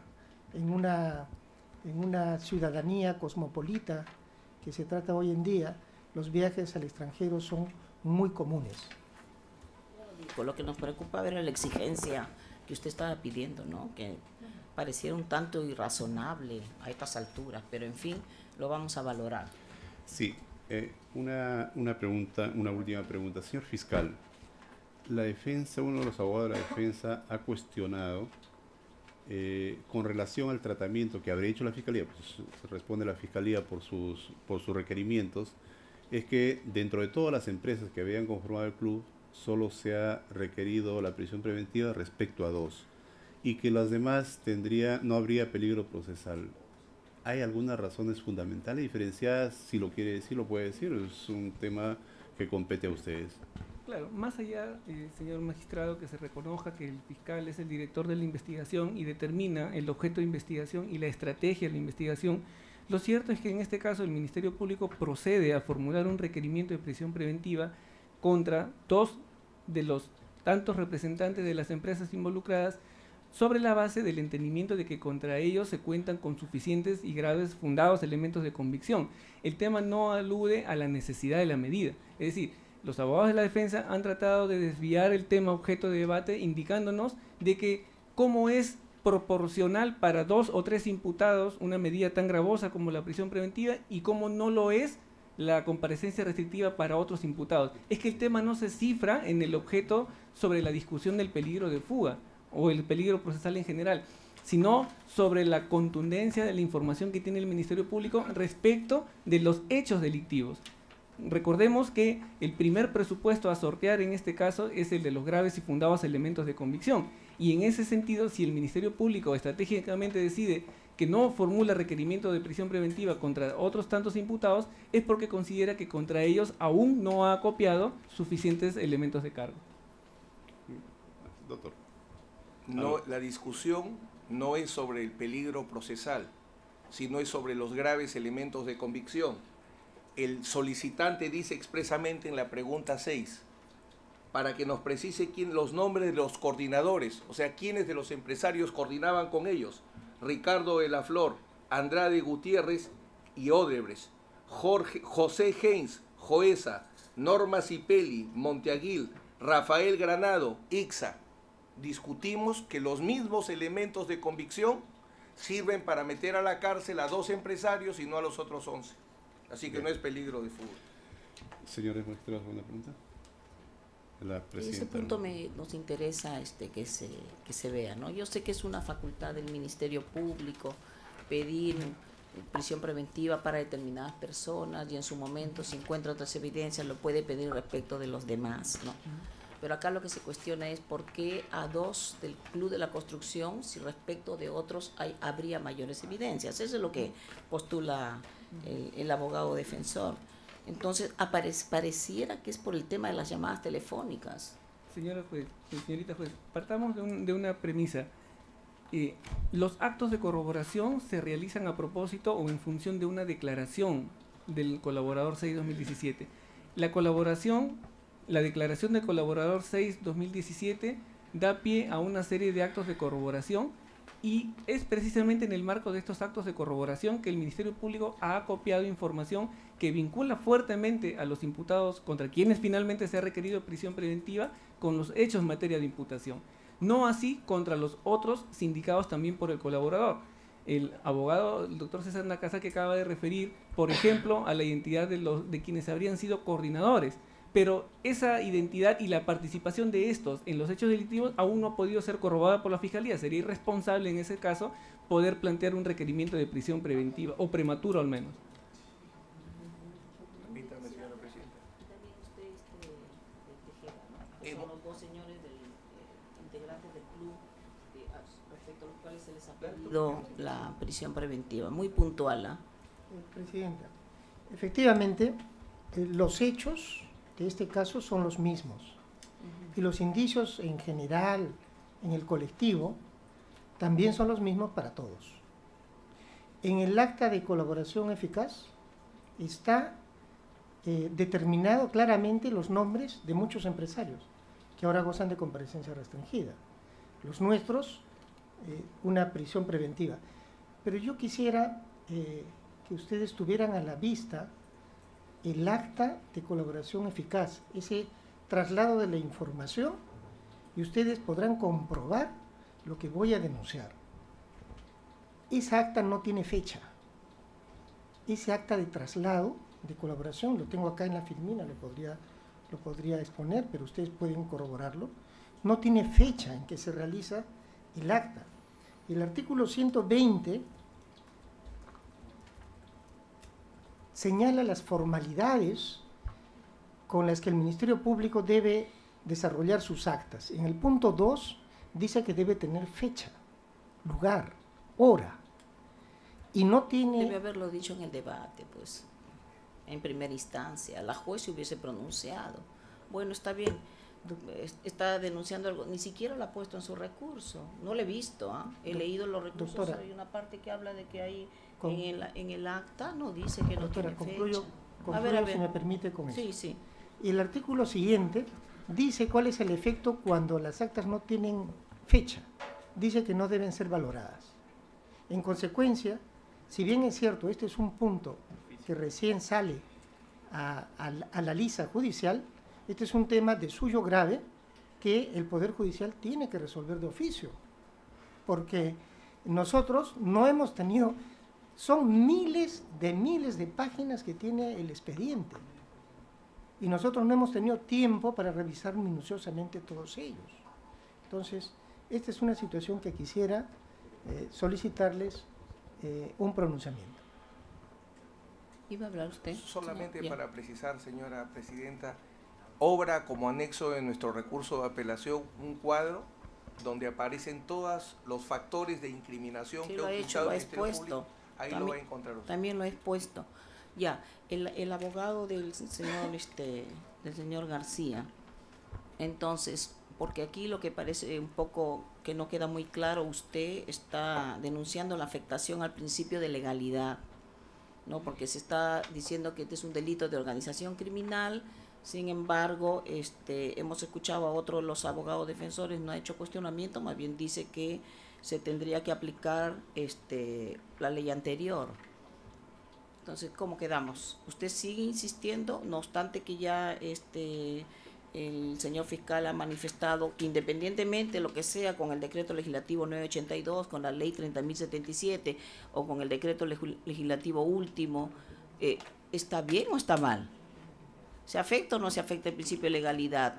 en una ciudadanía cosmopolita que se trata hoy en día. Los viajes al extranjero son muy comunes. Lo que nos preocupa era la exigencia que usted estaba pidiendo, ¿no? Que pareciera un tanto irrazonable a estas alturas, pero en fin, lo vamos a valorar. Sí, una última pregunta. Señor fiscal, la defensa, uno de los abogados de la defensa ha cuestionado con relación al tratamiento que habría hecho la Fiscalía, pues responde la Fiscalía por sus requerimientos, es que dentro de todas las empresas que habían conformado el club, solo se ha requerido la prisión preventiva respecto a 2 y que las demás no habría peligro procesal. ¿Hay algunas razones fundamentales diferenciadas? Si lo quiere decir, lo puede decir, es un tema que compete a ustedes. Claro, más allá, señor magistrado, que se reconozca que el fiscal es el director de la investigación y determina el objeto de investigación y la estrategia de la investigación, lo cierto es que en este caso el Ministerio Público procede a formular un requerimiento de prisión preventiva contra 2 de los tantos representantes de las empresas involucradas, sobre la base del entendimiento de que contra ellos se cuentan con suficientes y graves fundados elementos de convicción. El tema no alude a la necesidad de la medida, es decir, los abogados de la defensa han tratado de desviar el tema objeto de debate, indicándonos de que cómo es proporcional para 2 o 3 imputados una medida tan gravosa como la prisión preventiva y cómo no lo es la comparecencia restrictiva para otros imputados. Es que el tema no se cifra en el objeto sobre la discusión del peligro de fuga o el peligro procesal en general, sino sobre la contundencia de la información que tiene el Ministerio Público respecto de los hechos delictivos. Recordemos que el primer presupuesto a sortear en este caso es el de los graves y fundados elementos de convicción, y en ese sentido, si el Ministerio Público estratégicamente decide que no formula requerimiento de prisión preventiva contra otros tantos imputados, es porque considera que contra ellos aún no ha acopiado suficientes elementos de cargo. Doctor. No, la discusión no es sobre el peligro procesal, sino es sobre los graves elementos de convicción. El solicitante dice expresamente en la pregunta 6, para que nos precise los nombres de los coordinadores, o sea, quiénes de los empresarios coordinaban con ellos: Ricardo de la Flor, Andrade Gutiérrez y Odebrecht, José Heinz, Joesa, Norma Cipelli, Monteaguil, Rafael Granado, ICSA, discutimos que los mismos elementos de convicción sirven para meter a la cárcel a 2 empresarios y no a los otros 11. Así que no es peligro de fútbol. Señores magistrados, ¿alguna pregunta? La presidenta. Ese punto nos interesa que se vea, ¿no? Yo sé que es una facultad del Ministerio Público pedir prisión preventiva para determinadas personas y en su momento, si encuentra otras evidencias, lo puede pedir respecto de los demás, ¿no? Pero acá lo que se cuestiona es por qué a 2 del Club de la Construcción, si respecto de otros habría mayores evidencias. Eso es lo que postula el abogado defensor. Entonces, pareciera que es por el tema de las llamadas telefónicas. Señora juez, señorita juez, partamos de una premisa. Los actos de corroboración se realizan a propósito o en función de una declaración del colaborador 6-2017. La declaración del colaborador 6-2017 da pie a una serie de actos de corroboración y es precisamente en el marco de estos actos de corroboración que el Ministerio Público ha acopiado información que vincula fuertemente a los imputados contra quienes finalmente se ha requerido prisión preventiva con los hechos en materia de imputación. No así contra los otros sindicados también por el colaborador. El abogado, el doctor César Nakazaki, acaba de referir, por ejemplo, a la identidad de quienes habrían sido coordinadores, pero esa identidad y la participación de estos en los hechos delictivos aún no ha podido ser corroborada por la Fiscalía. Sería irresponsable en ese caso poder plantear un requerimiento de prisión preventiva, o prematuro al menos. Permítame, señora presidenta. También usted de Tejeda, ¿no? Que son los 2 señores integrantes del club respecto a los cuales se les ha pedido la prisión preventiva. Muy puntual, ¿ah? Presidenta, efectivamente, los hechos de este caso son los mismos y los indicios en general en el colectivo también son los mismos para todos. En el acta de colaboración eficaz está determinado claramente los nombres de muchos empresarios que ahora gozan de comparecencia restringida. Los nuestros, una prisión preventiva. Pero yo quisiera que ustedes tuvieran a la vista el acta de colaboración eficaz, ese traslado de la información, y ustedes podrán comprobar lo que voy a denunciar. Esa acta no tiene fecha. Ese acta de traslado de colaboración, lo tengo acá en la firmina, lo podría exponer, pero ustedes pueden corroborarlo, no tiene fecha en que se realiza el acta. El artículo 120 señala las formalidades con las que el Ministerio Público debe desarrollar sus actas. En el punto 2 dice que debe tener fecha, lugar, hora, y no tiene... Debe haberlo dicho en el debate, pues, en primera instancia. La juez se hubiese pronunciado. Bueno, está bien, está denunciando algo, ni siquiera lo ha puesto en su recurso. No lo he visto, he leído los recursos. Doctora, hay una parte que habla de que hay en el acta, no dice que no, doctora, tiene fecha. Concluyo, si me permite, con eso. Sí, sí. Y el artículo siguiente dice cuál es el efecto cuando las actas no tienen fecha. Dice que no deben ser valoradas. En consecuencia, si bien es cierto, este es un punto que recién sale a la lista judicial, este es un tema de suyo grave que el Poder Judicial tiene que resolver de oficio, porque nosotros no hemos tenido, son miles de páginas que tiene el expediente, y nosotros no hemos tenido tiempo para revisar minuciosamente todos ellos. Entonces, esta es una situación que quisiera solicitarles un pronunciamiento. ¿Iba a hablar usted? Solamente No, para precisar, señora presidenta, obra como anexo de nuestro recurso de apelación un cuadro donde aparecen todos los factores de incriminación sí, que lo ha he hecho, utilizado lo el he Ministerio expuesto. Público. Ahí También, lo va a encontrar usted. También lo he expuesto. Ya, el abogado del señor García, entonces, porque aquí lo que parece un poco que no queda muy claro, usted está denunciando la afectación al principio de legalidad, ¿no? Porque se está diciendo que este es un delito de organización criminal. Sin embargo, hemos escuchado a otros de los abogados defensores, no ha hecho cuestionamiento, más bien dice que se tendría que aplicar la ley anterior. Entonces, ¿cómo quedamos? ¿Usted sigue insistiendo, no obstante que ya el señor fiscal ha manifestado que independientemente de lo que sea con el decreto legislativo 982, con la ley 30.077 o con el decreto legislativo último, ¿está bien o está mal? ¿Se afecta o no se afecta el principio de legalidad?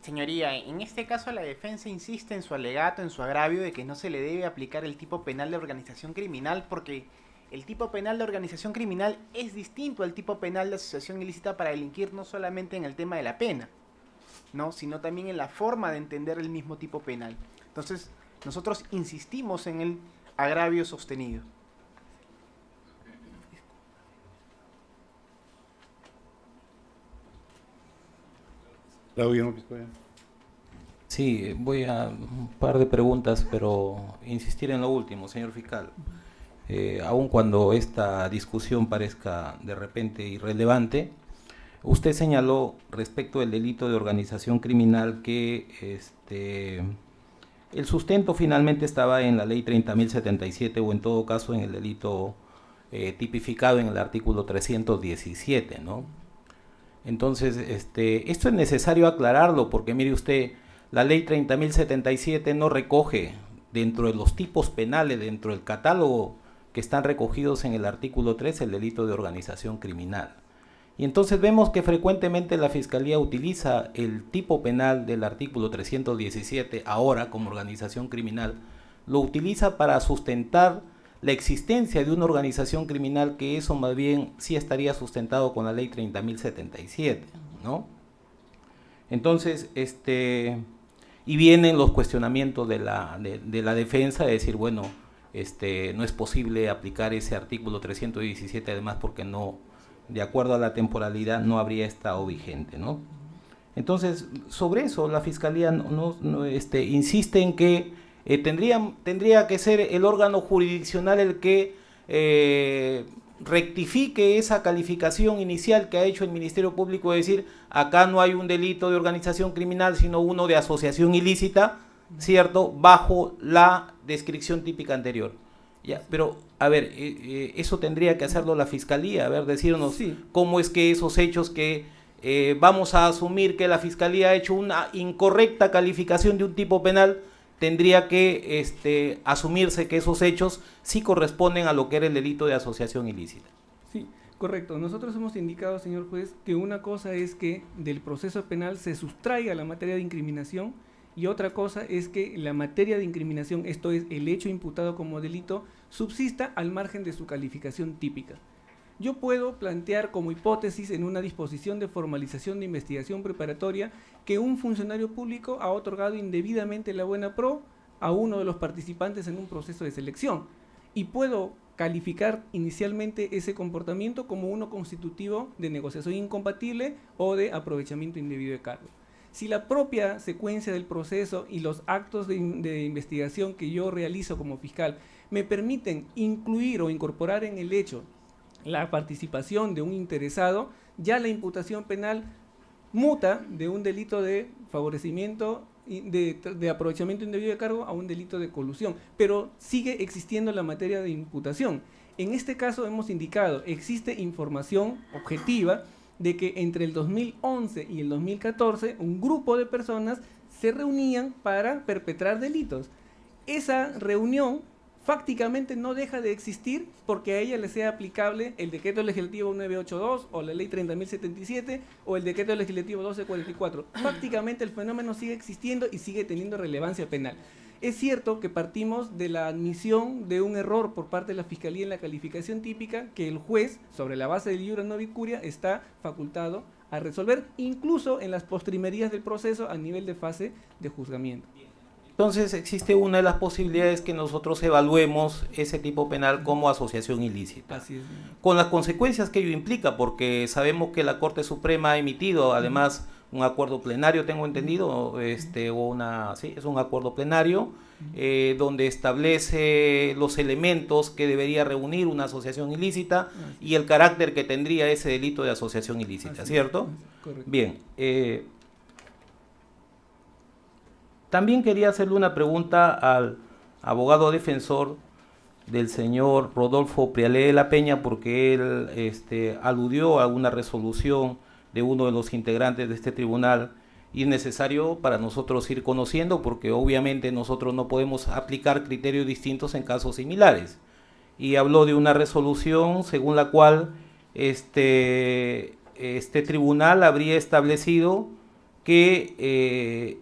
Señoría, en este caso la defensa insiste en su alegato, en su agravio de que no se le debe aplicar el tipo penal de organización criminal porque el tipo penal de organización criminal es distinto al tipo penal de asociación ilícita para delinquir, no solamente en el tema de la pena, ¿no?, sino también en la forma de entender el mismo tipo penal. Entonces, nosotros insistimos en el agravio sostenido. Claudio Piscoya. Sí, voy a un par de preguntas, pero insistir en lo último, señor fiscal. Aun cuando esta discusión parezca de repente irrelevante, usted señaló respecto del delito de organización criminal que el sustento finalmente estaba en la ley 30.077 o en todo caso en el delito tipificado en el artículo 317, ¿no? Entonces, esto es necesario aclararlo porque mire usted, la ley 30.077 no recoge dentro de los tipos penales, dentro del catálogo que están recogidos en el artículo 3, el delito de organización criminal. Y entonces vemos que frecuentemente la Fiscalía utiliza el tipo penal del artículo 317, ahora como organización criminal, lo utiliza para sustentar la existencia de una organización criminal, que eso más bien sí estaría sustentado con la ley 30.077, ¿no? Entonces, y vienen los cuestionamientos de la defensa, de decir, bueno, no es posible aplicar ese artículo 317, además porque no, de acuerdo a la temporalidad, no habría estado vigente, ¿no? Entonces, sobre eso, la Fiscalía insiste en que tendría que ser el órgano jurisdiccional el que rectifique esa calificación inicial que ha hecho el Ministerio Público, de decir, acá no hay un delito de organización criminal, sino uno de asociación ilícita, ¿cierto?, bajo la descripción típica anterior. Ya, pero, a ver, eso tendría que hacerlo la Fiscalía, a ver, decirnos cómo es que esos hechos que vamos a asumir que la Fiscalía ha hecho una incorrecta calificación de un tipo penal, tendría que asumirse que esos hechos sí corresponden a lo que era el delito de asociación ilícita. Sí, correcto. Nosotros hemos indicado, señor juez, que una cosa es que del proceso penal se sustraiga la materia de incriminación y otra cosa es que la materia de incriminación, esto es, el hecho imputado como delito, subsista al margen de su calificación típica. Yo puedo plantear como hipótesis en una disposición de formalización de investigación preparatoria que un funcionario público ha otorgado indebidamente la buena pro a uno de los participantes en un proceso de selección y puedo calificar inicialmente ese comportamiento como uno constitutivo de negociación incompatible o de aprovechamiento indebido de cargo. Si la propia secuencia del proceso y los actos de investigación que yo realizo como fiscal me permiten incluir o incorporar en el hecho la participación de un interesado, ya la imputación penal muta de un delito de favorecimiento de aprovechamiento indebido de cargo a un delito de colusión, pero sigue existiendo la materia de imputación. En este caso hemos indicado, existe información objetiva de que entre el 2011 y el 2014 un grupo de personas se reunían para perpetrar delitos. Esa reunión fácticamente no deja de existir porque a ella le sea aplicable el decreto legislativo 982 o la ley 30.077 o el decreto legislativo 1244. Fácticamente el fenómeno sigue existiendo y sigue teniendo relevancia penal. Es cierto que partimos de la admisión de un error por parte de la Fiscalía en la calificación típica que el juez, sobre la base del iura novit curia, está facultado a resolver, incluso en las postrimerías del proceso a nivel de fase de juzgamiento. Entonces existe una de las posibilidades que nosotros evaluemos ese tipo penal como asociación ilícita. Así es. Con las consecuencias que ello implica, porque sabemos que la Corte Suprema ha emitido además un acuerdo plenario, tengo entendido, sí, es un acuerdo plenario donde establece los elementos que debería reunir una asociación ilícita y el carácter que tendría ese delito de asociación ilícita, ¿cierto? Correcto. Bien. También quería hacerle una pregunta al abogado defensor del señor Rodolfo Prialé de la Peña, porque él aludió a una resolución de uno de los integrantes de este tribunal, y es necesario para nosotros ir conociendo, porque obviamente nosotros no podemos aplicar criterios distintos en casos similares. Y habló de una resolución según la cual este tribunal habría establecido que